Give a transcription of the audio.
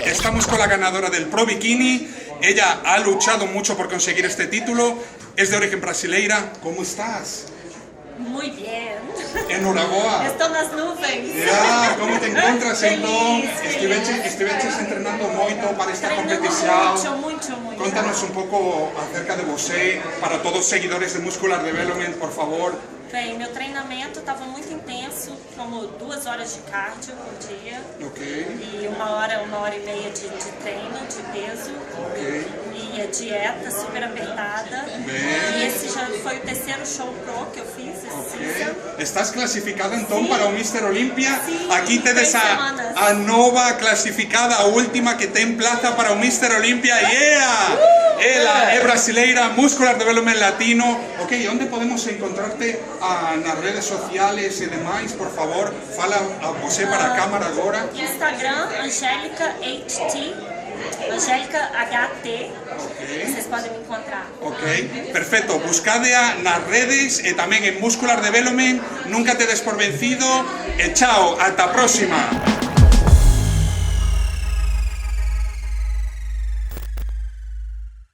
Estamos con la ganadora del Pro Bikini. Ella ha luchado mucho por conseguir este título. Es de origen brasileira. ¿Cómo estás? Muy bien. Enhorabuena. Estou nas nuvens. ¿Cómo te encuentras Feliz, entonces? Estiveches entrenando moito para esta competición. Mucho. Contanos un pouco acerca de você, para todos os seguidores de Muscular Development, por favor. Bem, meu treinamento estava muito intenso, como 2 horas de cardio por dia. Ok. E uma hora e meia de treino, de peso. Ok. E a dieta super apertada. Bem. E esse já foi o 3º show pro que eu fiz esse season. Estás clasificada então Sim. para o Mr. Olympia. Sim, Aquí tedes 3 semanas. a nova clasificada, a última que ten plaza para o Mr. Olympia. Yeah! Ela é brasileira, Muscular Development Latino. Ok, onde podemos encontrarte nas redes sociales e demais? Por favor, fala a você para a cámara agora. Instagram, Angélica HT. Angélica HT. Vocês podem me encontrar. Ok, perfecto. Buscadea nas redes e tamén en Muscular Development. Nunca te des por vencido. E chao, ata a próxima.